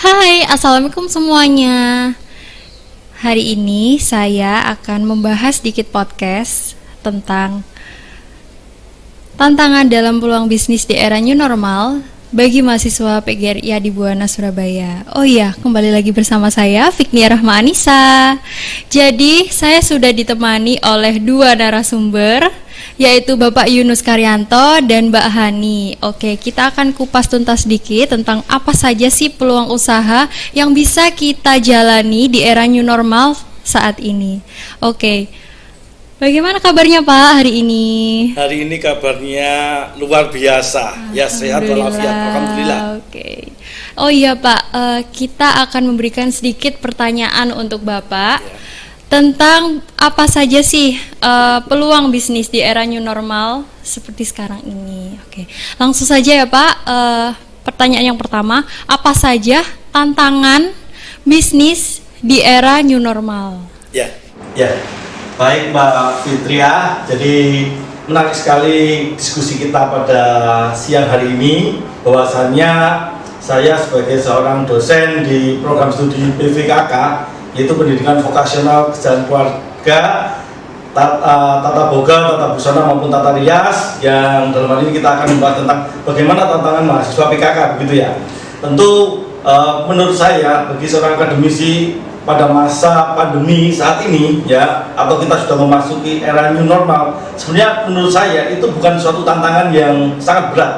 Hai, assalamualaikum semuanya. Hari ini saya akan membahas sedikit podcast tentang tantangan dalam peluang bisnis di era new normal bagi mahasiswa PGRI di Buana Surabaya. Oh iya, kembali lagi bersama saya Fiknia Rahma Anissa. Jadi, saya sudah ditemani oleh dua narasumber, yaitu Bapak Yunus Karyanto dan Mbak Hani. Oke, kita akan kupas tuntas sedikit tentang apa saja sih peluang usaha yang bisa kita jalani di era new normal saat ini. Oke, bagaimana kabarnya Pak hari ini? Hari ini kabarnya luar biasa, ya sehat walafiat, alhamdulillah. Oke. Oh iya Pak, kita akan memberikan sedikit pertanyaan untuk Bapak tentang apa saja sih peluang bisnis di era new normal seperti sekarang ini. Oke, langsung saja ya Pak. Pertanyaan yang pertama, apa saja tantangan bisnis di era new normal? Ya, baik Mbak Fitria. Jadi menarik sekali diskusi kita pada siang hari ini. Bahwasannya saya sebagai seorang dosen di program studi PVKK, yaitu pendidikan vokasional kesejahteraan keluarga, tata boga, tata busana maupun tata rias, yang dalam hal ini kita akan membahas tentang bagaimana tantangan mahasiswa PKK, begitu ya. Tentu menurut saya bagi seorang akademisi pada masa pandemi saat ini ya, atau kita sudah memasuki era new normal, sebenarnya menurut saya itu bukan suatu tantangan yang sangat berat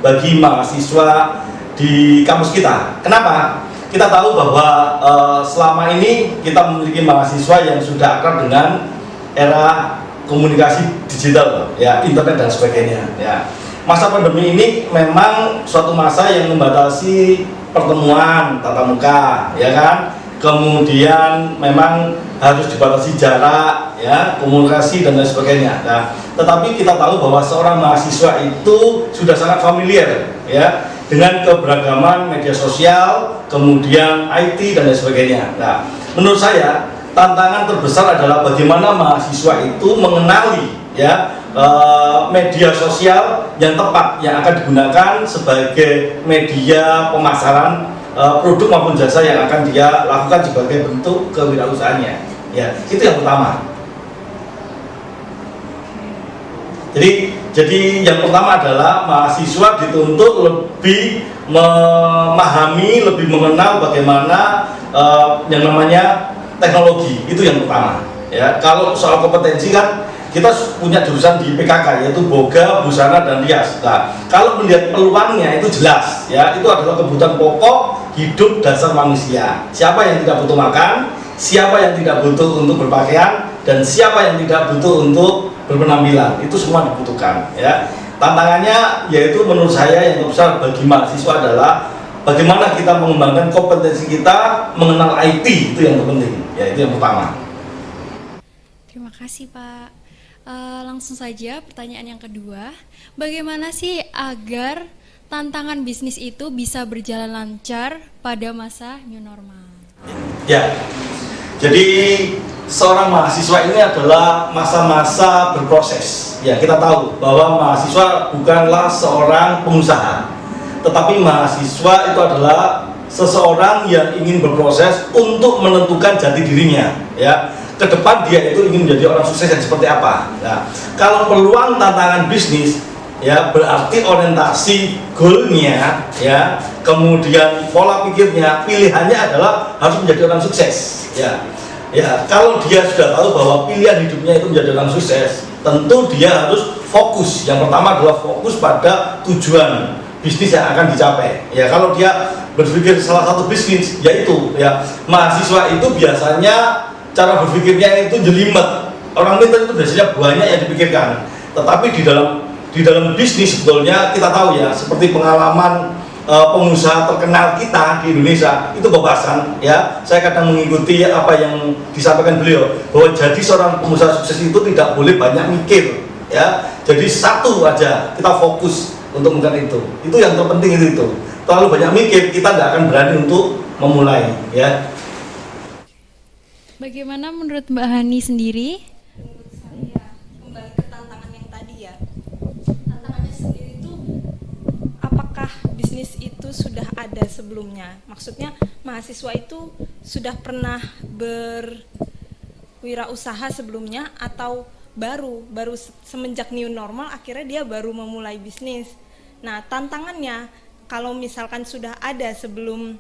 bagi mahasiswa di kampus kita. Kenapa? Kita tahu bahwa selama ini kita memiliki mahasiswa yang sudah akrab dengan era komunikasi digital, ya, internet dan sebagainya. Ya. Masa pandemi ini memang suatu masa yang membatasi pertemuan tatap muka, ya kan? Kemudian memang harus dibatasi jarak, ya, komunikasi dan lain sebagainya. Nah, tetapi kita tahu bahwa seorang mahasiswa itu sudah sangat familiar, ya, dengan keberagaman media sosial, kemudian IT dan lain sebagainya. Nah, menurut saya tantangan terbesar adalah bagaimana mahasiswa itu mengenali, ya, media sosial yang tepat yang akan digunakan sebagai media pemasaran produk maupun jasa yang akan dia lakukan sebagai bentuk kewirausahaannya. Ya, itu yang pertama. Jadi yang pertama adalah mahasiswa dituntut lebih memahami, lebih mengenal bagaimana yang namanya teknologi. Itu yang pertama. Ya, kalau soal kompetensi kan kita punya jurusan di PKK, yaitu boga, busana dan rias. Nah, kalau melihat peluangnya itu jelas, ya, itu adalah kebutuhan pokok hidup dasar manusia. Siapa yang tidak butuh makan, siapa yang tidak butuh untuk berpakaian, dan siapa yang tidak butuh untuk berpenampilan, itu semua dibutuhkan, ya. Tantangannya yaitu menurut saya yang terbesar bagi mahasiswa adalah bagaimana kita mengembangkan kompetensi kita mengenal IT, itu yang terpenting, ya, itu yang pertama. Terima kasih Pak. Langsung saja pertanyaan yang kedua, bagaimana sih agar tantangan bisnis itu bisa berjalan lancar pada masa new normal? Ya, jadi seorang mahasiswa ini adalah masa-masa berproses. Ya, kita tahu bahwa mahasiswa bukanlah seorang pengusaha, tetapi mahasiswa itu adalah seseorang yang ingin berproses untuk menentukan jati dirinya, ya. Ke depan dia itu ingin menjadi orang sukses yang seperti apa. Nah, kalau peluang tantangan bisnis, ya, berarti orientasi goalnya, ya, kemudian pola pikirnya, pilihannya adalah harus menjadi orang sukses, ya. Ya, kalau dia sudah tahu bahwa pilihan hidupnya itu menjadi orang sukses, tentu dia harus fokus. Yang pertama adalah fokus pada tujuan bisnis yang akan dicapai. Ya, kalau dia berpikir salah satu bisnis, yaitu, ya, mahasiswa itu biasanya cara berpikirnya itu jelimet. Orang pintar itu biasanya banyak yang dipikirkan. Tetapi di dalam bisnis sebetulnya kita tahu, ya, seperti pengalaman pengusaha terkenal kita di Indonesia itu Bapak, ya, saya kadang mengikuti apa yang disampaikan beliau bahwa jadi seorang pengusaha sukses itu tidak boleh banyak mikir, ya. Jadi satu aja kita fokus untuk melakukan itu yang terpenting itu. Terlalu banyak mikir kita nggak akan berani untuk memulai, ya. Bagaimana menurut Mbak Hani sendiri? Menurut saya kembali ke tantangan yang tadi, ya, tantangannya sendiri itu apakah bisnis itu itu sudah ada sebelumnya. Maksudnya mahasiswa itu sudah pernah berwirausaha sebelumnya atau baru semenjak new normal akhirnya dia baru memulai bisnis. Nah, tantangannya kalau misalkan sudah ada sebelum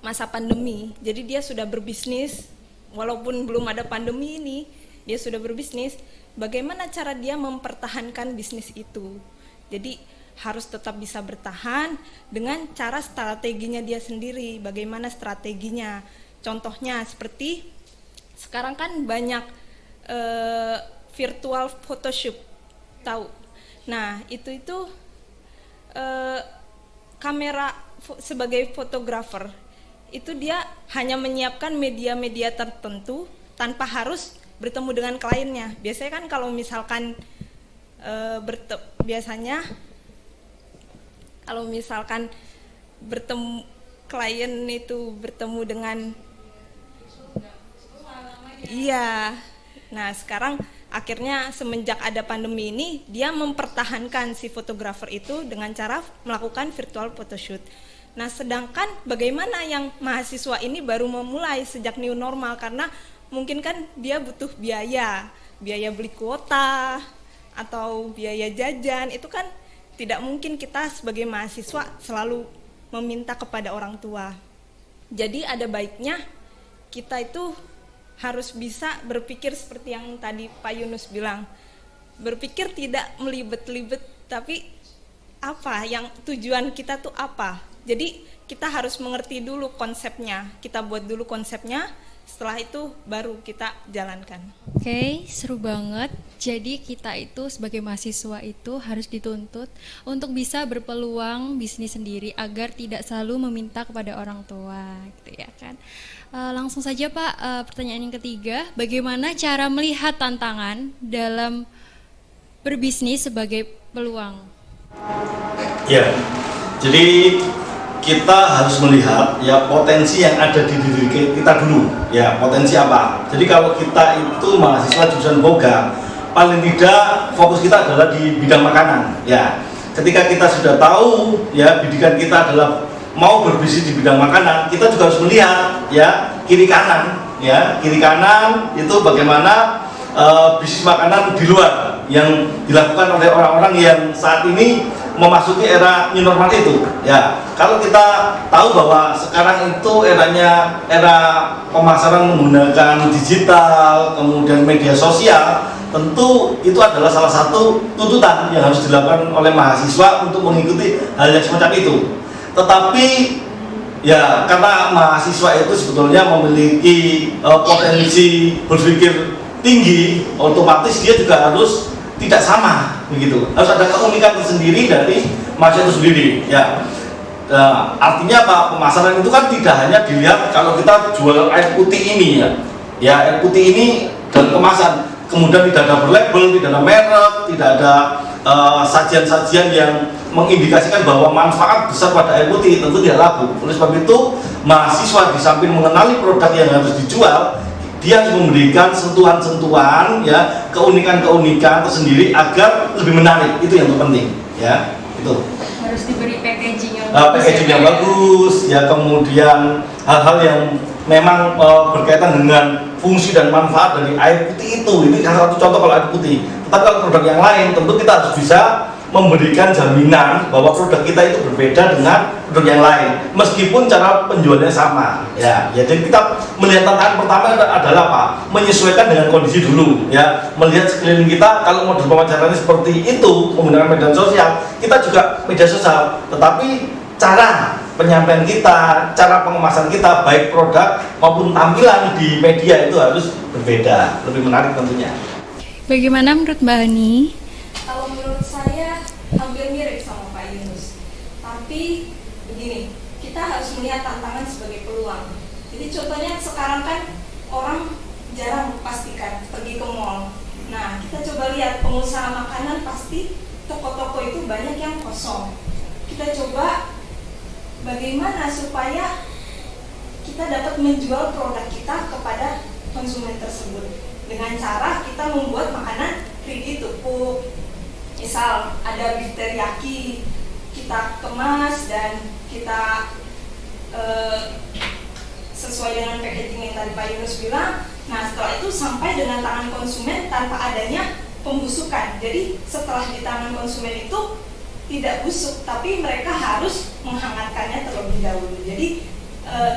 masa pandemi, jadi dia sudah berbisnis walaupun belum ada pandemi ini, dia sudah berbisnis, bagaimana cara dia mempertahankan bisnis itu. Jadi harus tetap bisa bertahan dengan cara strateginya dia sendiri. Bagaimana strateginya? Contohnya seperti sekarang kan banyak virtual photoshoot, tahu? Nah, itu kamera sebagai fotografer itu dia hanya menyiapkan media-media tertentu tanpa harus bertemu dengan kliennya. Biasanya kan kalau misalkan biasanya kalau misalkan bertemu klien itu bertemu dengan iya. Nah, sekarang akhirnya semenjak ada pandemi ini dia mempertahankan si fotografer itu dengan cara melakukan virtual photoshoot. Nah, sedangkan bagaimana yang mahasiswa ini baru memulai sejak new normal, karena mungkin kan dia butuh biaya beli kuota atau biaya jajan, itu kan tidak mungkin kita sebagai mahasiswa selalu meminta kepada orang tua. Jadi ada baiknya kita itu harus bisa berpikir seperti yang tadi Pak Yunus bilang, berpikir tidak melibet-libet, tapi apa yang tujuan kita tuh apa. Jadi kita harus mengerti dulu konsepnya, kita buat dulu konsepnya, setelah itu baru kita jalankan. Oke, seru banget. Jadi kita itu sebagai mahasiswa itu harus dituntut untuk bisa berpeluang bisnis sendiri agar tidak selalu meminta kepada orang tua, gitu ya kan. Langsung saja Pak, pertanyaan yang ketiga, bagaimana cara melihat tantangan dalam berbisnis sebagai peluang? Ya, jadi kita harus melihat ya potensi yang ada di diri kita dulu, ya potensi apa. Jadi kalau kita itu mahasiswa jurusan boga, paling tidak fokus kita adalah di bidang makanan. Ya, ketika kita sudah tahu ya bidikan kita adalah mau berbisnis di bidang makanan, kita juga harus melihat ya kiri kanan itu bagaimana bisnis makanan di luar yang dilakukan oleh orang-orang yang saat ini memasuki era new normal itu. Ya, kalau kita tahu bahwa sekarang itu era pemasaran menggunakan digital, kemudian media sosial, tentu itu adalah salah satu tuntutan yang harus dilakukan oleh mahasiswa untuk mengikuti hal yang semacam itu. Tetapi ya karena mahasiswa itu sebetulnya memiliki potensi berpikir tinggi, otomatis dia juga harus tidak sama begitu. Harus ada keunikan tersendiri dari mahasiswa itu sendiri. Ya, artinya apa? Pemasaran itu kan tidak hanya dilihat kalau kita jual air putih ini ya air putih ini dalam kemasan, kemudian tidak ada berlabel, tidak ada merek, tidak ada sajian-sajian yang mengindikasikan bahwa manfaat besar pada air putih, tentu tidak laku. Oleh sebab itu mahasiswa di samping mengenali produk yang harus dijual, dia harus memberikan sentuhan-sentuhan ya keunikan-keunikan tersendiri agar lebih menarik. Itu yang terpenting ya, itu Harus diberi packaging yang packaging yang bagus ya, kemudian hal-hal yang memang berkaitan dengan fungsi dan manfaat dari air putih itu. Ini salah satu contoh kalau air putih. Tetapi kalau produk yang lain tentu kita harus bisa memberikan jaminan bahwa produk kita itu berbeda dengan produk yang lain meskipun cara penjualnya sama ya. Jadi kita melihat tantangan pertama adalah apa? Menyesuaikan dengan kondisi dulu ya, melihat sekeliling kita. Kalau model pemasarannya seperti itu menggunakan media sosial, kita juga media sosial, tetapi cara penyampaian kita, cara pengemasan kita baik produk maupun tampilan di media itu harus berbeda, lebih menarik tentunya. Bagaimana menurut Mbak Ani? Kalau menurut saya hampir mirip sama Pak Yunus. Tapi begini, kita harus melihat tantangan sebagai peluang. Jadi contohnya sekarang kan orang jarang pastikan pergi ke mall. Nah, kita coba lihat pengusaha makanan, pasti toko-toko itu banyak yang kosong. Kita coba bagaimana supaya kita dapat menjual produk kita kepada konsumen tersebut dengan cara kita membuat makanan ready to cook. Misal ada beef teriyaki, kita kemas dan kita sesuai dengan packaging yang tadi Pak Yunus bilang. Nah, setelah itu sampai dengan tangan konsumen tanpa adanya pembusukan. Jadi setelah di tangan konsumen itu tidak busuk, tapi mereka harus menghangatkannya terlebih dahulu. Jadi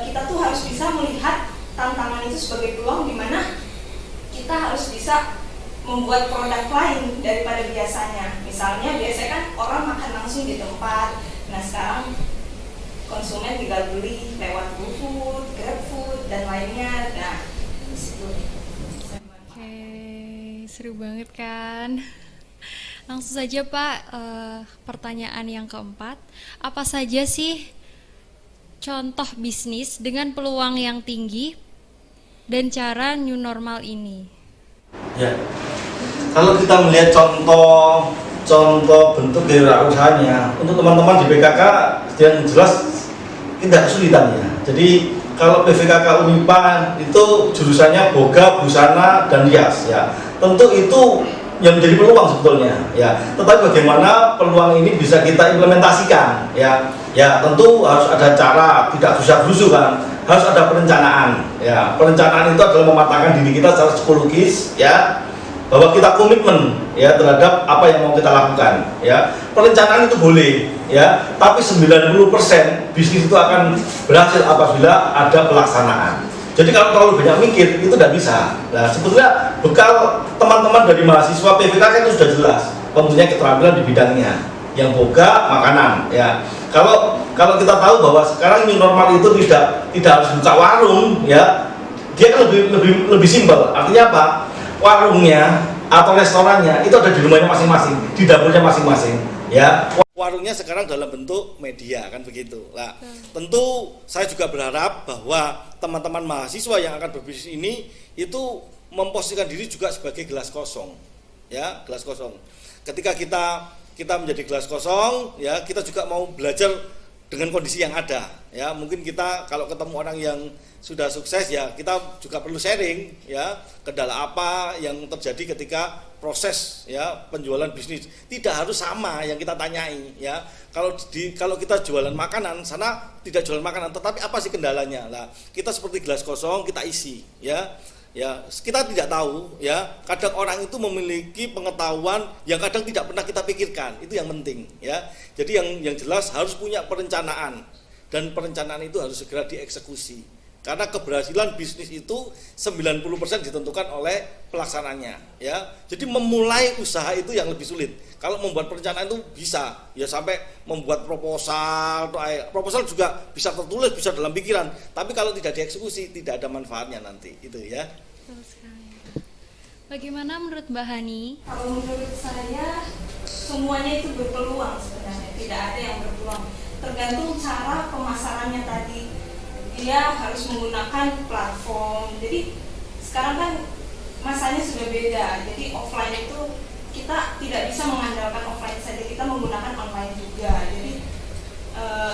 kita tuh harus bisa melihat tantangan itu sebagai peluang, di mana kita harus bisa membuat produk lain daripada biasanya. Misalnya biasanya kan orang makan langsung di tempat. Nah, sekarang konsumen tinggal beli lewat GoFood, GrabFood, dan lainnya. Nah, disitu. Oke, seru banget kan? Langsung saja Pak, pertanyaan yang keempat, apa saja sih contoh bisnis dengan peluang yang tinggi dan cara new normal ini? Ya, kalau kita melihat contoh bentuk kewirausahaannya untuk teman-teman di PKK yang jelas tidak kesulitan ya. Jadi kalau PVKK Unipa itu jurusannya boga, busana, dan rias ya. Tentu itu yang menjadi peluang sebetulnya ya. Tetapi bagaimana peluang ini bisa kita implementasikan ya. Ya tentu harus ada cara, tidak gerusa-gerusu kan. Harus ada perencanaan ya. Perencanaan itu adalah mematangkan diri kita secara psikologis ya, bahwa kita komitmen ya terhadap apa yang mau kita lakukan ya. Perencanaan itu boleh ya, tapi 90% bisnis itu akan berhasil apabila ada pelaksanaan. Jadi kalau terlalu banyak mikir itu tidak bisa. Nah, sebetulnya bekal teman-teman dari mahasiswa PVKK itu sudah jelas, mempunyai keterampilan di bidangnya. Yang boga makanan ya. Kalau kita tahu bahwa sekarang new normal itu tidak harus buka warung ya. Dia kan lebih simpel. Artinya apa? Warungnya atau restorannya itu ada di rumahnya masing-masing, di dapurnya masing-masing ya. Warungnya sekarang dalam bentuk media kan begitu. Nah, tentu saya juga berharap bahwa teman-teman mahasiswa yang akan berbisnis ini itu memposisikan diri juga sebagai gelas kosong. Ya, gelas kosong. Ketika kita menjadi gelas kosong, ya, kita juga mau belajar dengan kondisi yang ada. Ya, mungkin kita kalau ketemu orang yang sudah sukses ya kita juga perlu sharing ya, kendala apa yang terjadi ketika proses ya penjualan bisnis. Tidak harus sama yang kita tanyai ya. Kalau kita jualan makanan, sana tidak jualan makanan, tetapi apa sih kendalanya? Lah, kita seperti gelas kosong kita isi ya. Ya, kita tidak tahu ya. Kadang orang itu memiliki pengetahuan yang kadang tidak pernah kita pikirkan. Itu yang penting ya. Jadi yang jelas harus punya perencanaan, dan perencanaan itu harus segera dieksekusi. Karena keberhasilan bisnis itu 90% ditentukan oleh pelaksananya ya. Jadi memulai usaha itu yang lebih sulit. Kalau membuat perencanaan itu bisa ya, sampai membuat proposal juga bisa tertulis, bisa dalam pikiran. Tapi kalau tidak dieksekusi tidak ada manfaatnya nanti itu ya. Betul sekali. Bagaimana menurut Mbak Hani? Kalau menurut saya semuanya itu berpeluang sebenarnya, tidak ada yang berpeluang. Tergantung cara pemasarannya tadi. Dia harus menggunakan platform. Jadi sekarang kan masanya sudah beda. Jadi offline itu kita tidak bisa mengandalkan offline saja, kita menggunakan online juga. Jadi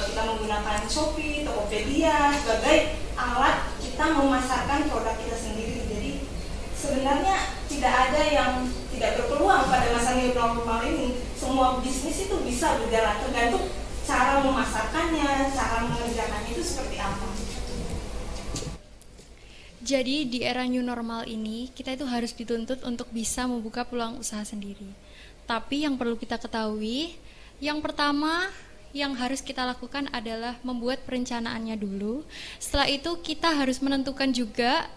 kita menggunakan Shopee, Tokopedia sebagai alat kita memasarkan produk kita sendiri. Jadi sebenarnya tidak ada yang tidak berpeluang pada masa new normal ini. Semua bisnis itu bisa berjalan, tergantung cara memasarkannya, cara mengerjakannya itu seperti apa. Jadi di era new normal ini kita itu harus dituntut untuk bisa membuka peluang usaha sendiri. Tapi yang perlu kita ketahui, yang pertama yang harus kita lakukan adalah membuat perencanaannya dulu. Setelah itu kita harus menentukan juga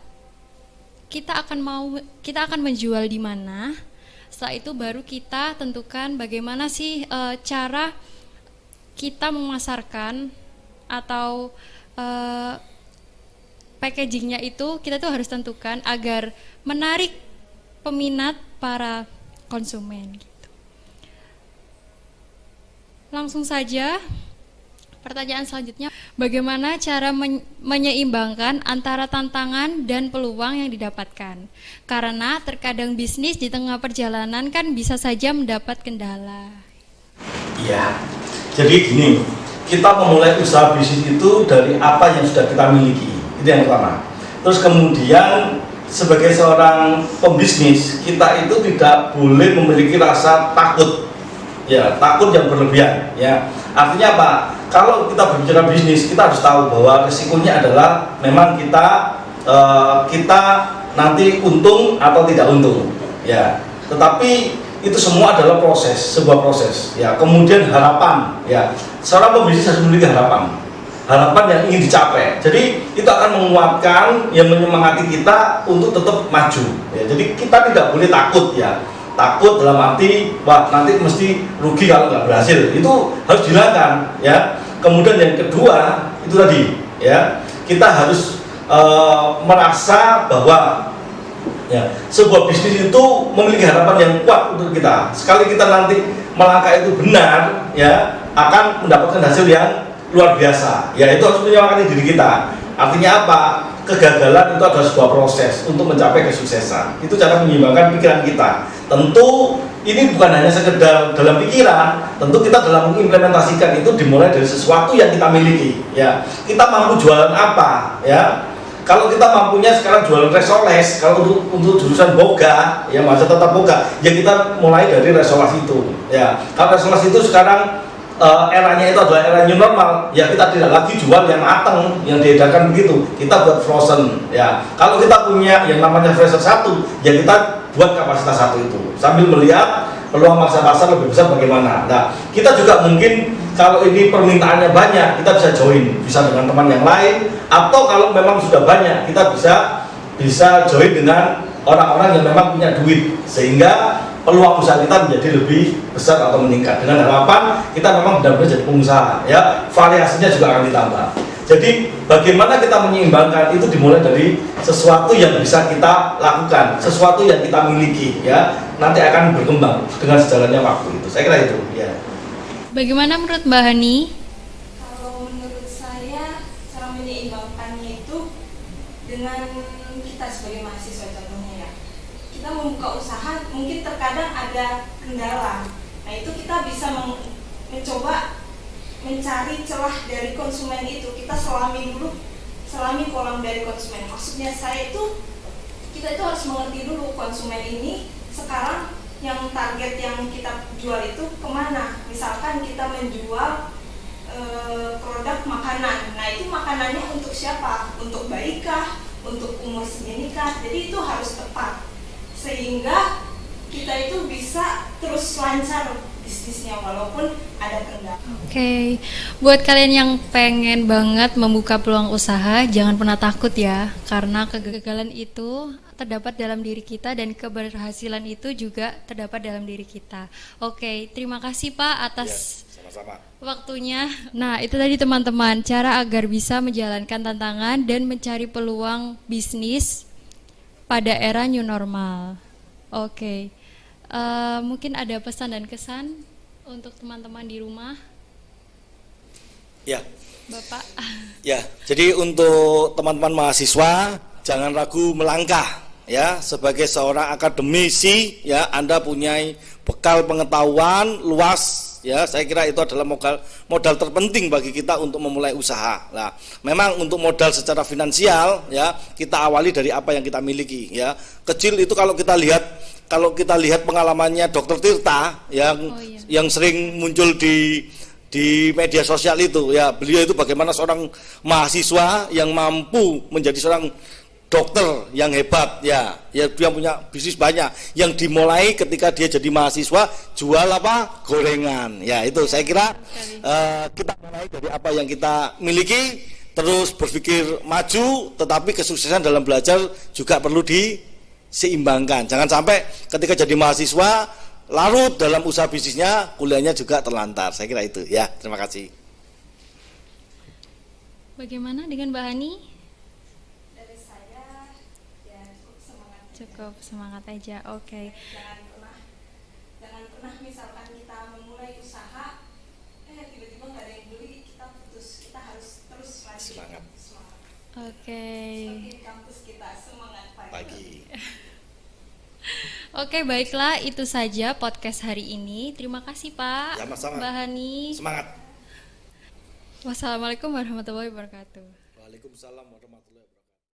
kita akan menjual di mana. Setelah itu baru kita tentukan bagaimana sih cara kita memasarkan atau packagingnya itu kita tuh harus tentukan agar menarik peminat para konsumen gitu. Langsung saja pertanyaan selanjutnya, bagaimana cara menyeimbangkan antara tantangan dan peluang yang didapatkan? Karena terkadang bisnis di tengah perjalanan kan bisa saja mendapat kendala. Iya. Jadi gini, kita memulai usaha bisnis itu dari apa yang sudah kita miliki. Itu yang pertama. Terus kemudian sebagai seorang pembisnis, kita itu tidak boleh memiliki rasa takut. Ya, takut yang berlebihan ya. Artinya apa? kalau kita berbicara bisnis, kita harus tahu bahwa risikonya adalah memang kita nanti untung atau tidak untung, ya. Tetapi itu semua adalah sebuah proses, ya. Kemudian harapan, ya. Seorang pebisnis harus memiliki harapan yang ingin dicapai. Jadi itu akan menguatkan, yang menyemangati kita untuk tetap maju, ya. Jadi kita tidak boleh takut, ya. Takut dalam arti, wah nanti mesti rugi kalau nggak berhasil. Itu harus dihilangkan, ya. Kemudian yang kedua itu tadi, ya, kita harus merasa bahwa ya, sebuah bisnis itu memiliki harapan yang kuat untuk kita. Sekali kita nanti melangkah itu benar, ya, akan mendapatkan hasil yang luar biasa. Ya, itu harus menyemangati diri kita. Artinya apa? Kegagalan itu adalah sebuah proses untuk mencapai kesuksesan. Itu cara menyeimbangkan pikiran kita. Tentu ini bukan hanya sekedar dalam pikiran, tentu kita dalam mengimplementasikan itu dimulai dari sesuatu yang kita miliki, ya. Kita mampu jualan apa, ya? Kalau kita mampunya sekarang jualan resoles, kalau untuk jurusan boga, ya masa tetap boga, ya kita mulai dari resoles itu, ya. Kalau resoles itu sekarang eranya itu adalah era new normal, ya kita tidak lagi jual yang matang, yang diedarkan begitu, kita buat frozen, ya. Kalau kita punya yang namanya freezer 1, ya kita buat kapasitas 1 itu, sambil melihat peluang masa pasar lebih besar bagaimana. Nah, kita juga mungkin kalau ini permintaannya banyak, kita bisa join, bisa dengan teman yang lain, atau kalau memang sudah banyak, kita bisa join dengan orang-orang yang memang punya duit, sehingga peluang usaha kita menjadi lebih besar atau meningkat. Dengan harapan kita memang benar-benar jadi pengusaha, ya, variasinya juga akan ditambah. Jadi bagaimana kita menyeimbangkan itu dimulai dari sesuatu yang bisa kita lakukan, sesuatu yang kita miliki, ya, nanti akan berkembang dengan sejalannya waktu itu. Saya kira itu, ya. Bagaimana menurut Mbak Hani? Kalau menurut saya cara menyeimbangkannya itu dengan kita sebagai mahasiswa contohnya, ya, kita membuka usaha mungkin terkadang ada kendala. Nah itu kita bisa mencoba mencari celah dari konsumen itu. Kita selami kolam dari konsumen. Maksudnya saya itu kita itu harus mengerti dulu konsumen ini sekarang yang target yang kita jual itu kemana. Misalkan kita menjual produk makanan, nah itu makanannya untuk siapa? Untuk bayi kah? Untuk umur segini kah? Jadi itu harus tepat sehingga kita itu bisa terus lancar bisnisnya walaupun ada kendala. Oke, buat kalian yang pengen banget membuka peluang usaha, jangan pernah takut ya, karena kegagalan itu terdapat dalam diri kita dan keberhasilan itu juga terdapat dalam diri kita. Oke, terima kasih Pak atas Sama-sama. waktunya. Nah, itu tadi teman-teman, cara agar bisa menjalankan tantangan dan mencari peluang bisnis pada era new normal. Oke. Mungkin ada pesan dan kesan untuk teman-teman di rumah, Ya, Bapak. ya. Jadi untuk teman-teman mahasiswa jangan ragu melangkah, ya. Sebagai seorang akademisi, ya, Anda punya bekal pengetahuan luas, ya. Saya kira itu adalah modal terpenting bagi kita untuk memulai usaha. Nah, memang untuk modal secara finansial, ya, kita awali dari apa yang kita miliki, ya. Kecil itu kalau kita lihat pengalamannya Dr. Tirta yang sering muncul di media sosial itu, ya, beliau itu bagaimana seorang mahasiswa yang mampu menjadi seorang dokter yang hebat, ya dia punya bisnis banyak yang dimulai ketika dia jadi mahasiswa jual apa? Gorengan, ya. Itu saya kira kita mulai dari apa yang kita miliki, terus berpikir maju, tetapi kesuksesan dalam belajar juga perlu diseimbangkan. Jangan sampai ketika jadi mahasiswa larut dalam usaha bisnisnya, kuliahnya juga terlantar. Saya kira itu, ya. Terima kasih. Bagaimana dengan Mbak Hani? Dari saya ya Cukup semangat aja. Oke. jangan pernah misalkan kita memulai usaha tiba-tiba nggak ada yang beli, kita putus. Kita harus terus lanjut. Semangat. Oke. Seperti kampus kita, semangat Pagi. Oke, baiklah, itu saja podcast hari ini. Terima kasih Pak, Sama-sama. Mbak Hani. Semangat. Wassalamualaikum warahmatullahi wabarakatuh. Waalaikumsalam warahmatullahi wabarakatuh.